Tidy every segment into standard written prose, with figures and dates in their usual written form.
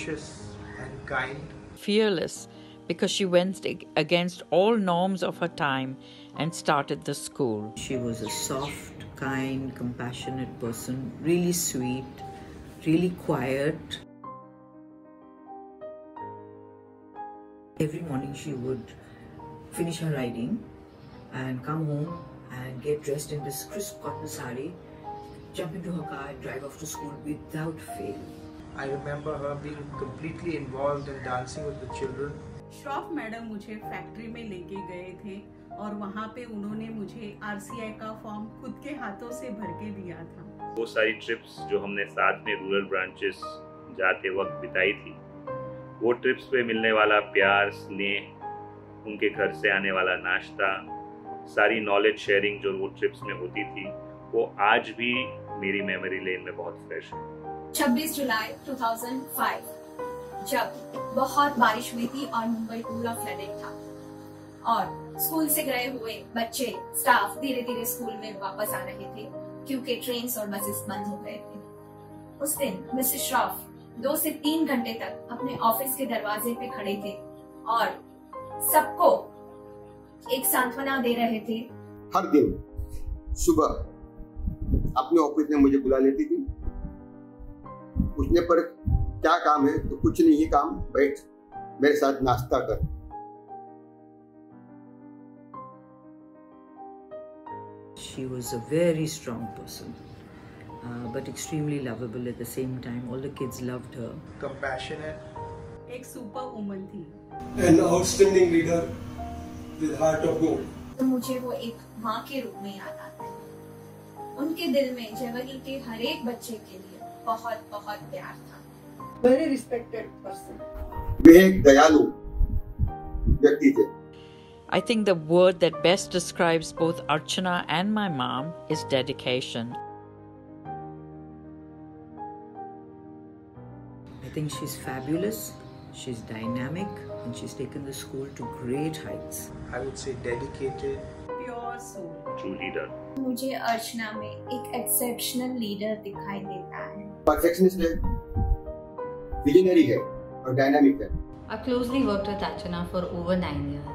ambitious and kind. Fearless, because she went against all norms of her time and started the school. She was a soft, kind, compassionate person, really sweet, really quiet. Every morning she would finish her riding and come home and get dressed in this crisp cotton sari, jump into her car and drive off to school without fail. I remember her being completely involved in dancing with the children. Shroff madam मुझे factory में लेके गए थे और वहाँ पे उन्होंने मुझे RCI का फॉर्म खुद के हाथों से भर के दिया था। वो सारी ट्रिप्स जो हमने साथ में रूरल ब्रांचेस जाते वक्त बिताई थी, वो ट्रिप्स पे मिलने वाला प्यार, स्नेह, उनके घर से आने वाला नाश्ता, सारी नॉलेज शेयरिंग जो वो ट्रिप्स में होती थी, वो आज भी मेरी मेमोरी लेन में बहुत फ्रेश है। 26 जुलाई 2005 जब बहुत बारिश हुई थी और मुंबई पूरा फ्लडेड था और स्कूल से गए हुए बच्चे, स्टाफ धीरे धीरे स्कूल में वापस आ रहे थे क्योंकि ट्रेन्स और बसेस बंद हो गए थे। उस दिन मिसेस श्रॉफ 2 से 3 घंटे तक अपने ऑफिस के दरवाजे पे खड़े थे और सबको एक सांत्वना दे रहे थे। हर दिन सुबह अपने ऑफिस में मुझे बुला लेती थी। पूछने पर क्या काम है तो कुछ नहीं है काम, बैठ मेरे साथ नाश्ता कर। She was a very strong person, but extremely lovable at the same time. All the kids loved her. Compassionate. एक सुपर वुमन थी। An outstanding leader with heart of gold. तो मुझे वो एक माँ के रूप में याद आता है। उनके दिल में जयवली के हर एक बच्चे के लिए बहुत बहुत प्यार था। Very respected person. वे एक दयालु व्यक्ति थे। I think the word that best describes both Archana and my mom is dedication. I think she's fabulous, she's dynamic, and she's taken the school to great heights. I would say dedicated. Pure soul. True leader. मुझे अर्चना में एक exceptional leader दिखाई देता है। Perfectionist है, visionary है और dynamic है। I've closely worked with Archana for over 9 years.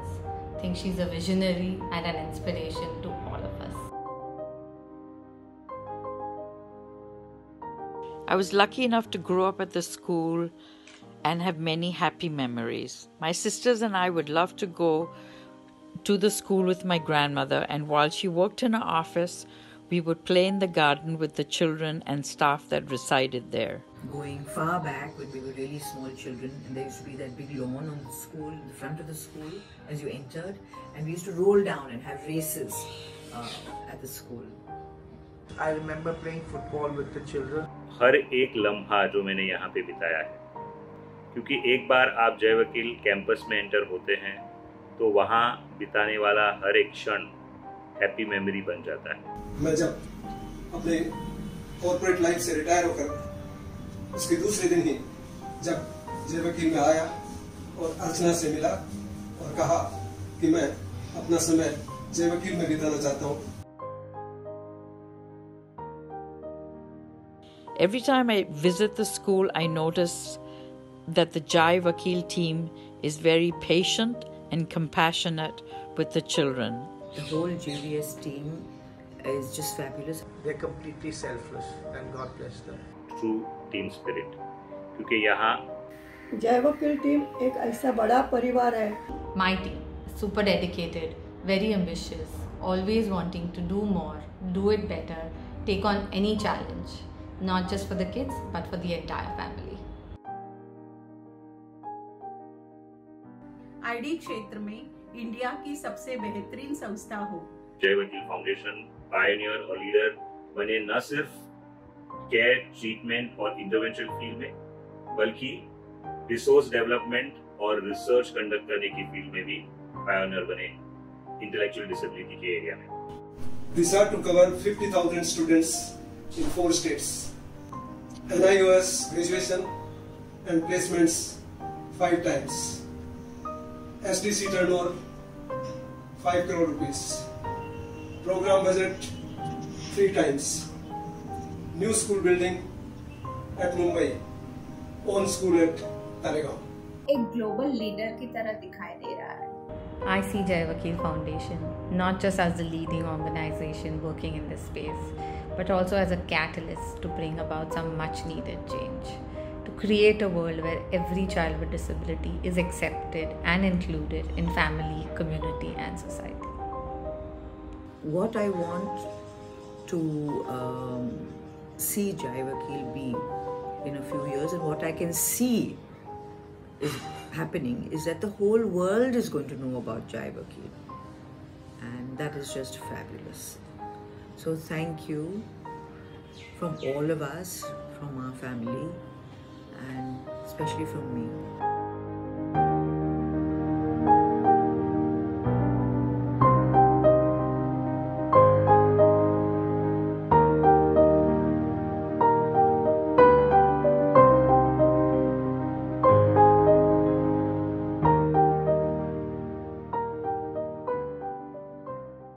I think she's a visionary and an inspiration to all of us. I was lucky enough to grow up at the school and have many happy memories. My sisters and I would love to go to the school with my grandmother, and while she worked in her office, we would play in the garden with the children and staff that resided there. Going far back when we were really small children, and there used to be that big lawn on the school, the front of the school as you entered, and we used to roll down and have races at the school. I remember playing football with the children. हर एक लम्हा जो मैंने यहाँ पे बिताया है, क्योंकि एक बार आप जय वकील कैंपस में एंटर होते हैं तो वहाँ बिताने वाला हर एक क्षण हैप्पी मेमोरी बन जाता है। मैं जब अपने कॉर्पोरेट लाइफ से रिटायर होकर उसके दूसरे दिन ही जब जय वकील में आया और अर्चना से मिला और कहा कि मैं अपना समय जय वकील में बिताना चाहता हूँ। Every time I visit the school, I notice that the Jai Vakil team is very patient and compassionate with the children. The whole JVS team is just fabulous. They're completely selfless and God bless them. True team spirit. क्योंकि यहाँ जय वकील team एक ऐसा बड़ा परिवार है। My team, super dedicated, very ambitious, always wanting to do more, do it better, take on any challenge, not just for the kids, but for the entire family. ID क्षेत्र में इंडिया की सबसे बेहतरीन संस्था हो। जय वकील फाउंडेशन पायनियर और लीडर बने न सिर्फ केयर, ट्रीटमेंट और इंटरवेंशन फील्ड में, बल्कि रिसोर्स डेवलपमेंट और रिसर्च कंडक्ट करने की फील्ड में भी पायनियर बने इंटेलेक्चुअल डिसेबिलिटी के एरिया में। These are to cover 50,000 students in 4 states. NIOS graduation and placements 5 times. SDC turnover 5 crore rupees. Program budget 3 times. New school building at Mumbai. Own school at Talegaon. एक global leader की तरह दिखाई दे रहा है। I see Jai Vakil Foundation not just as the leading organization working in this space, but also as a catalyst to bring about some much needed change, to create a world where every child with disability is accepted and included in family, community, and society. What I want to see Jai Vakil be in a few years, and what I can see is happening, is that the whole world is going to know about Jai Vakil, and that is just fabulous. So thank you from all of us, from our family, and especially from me.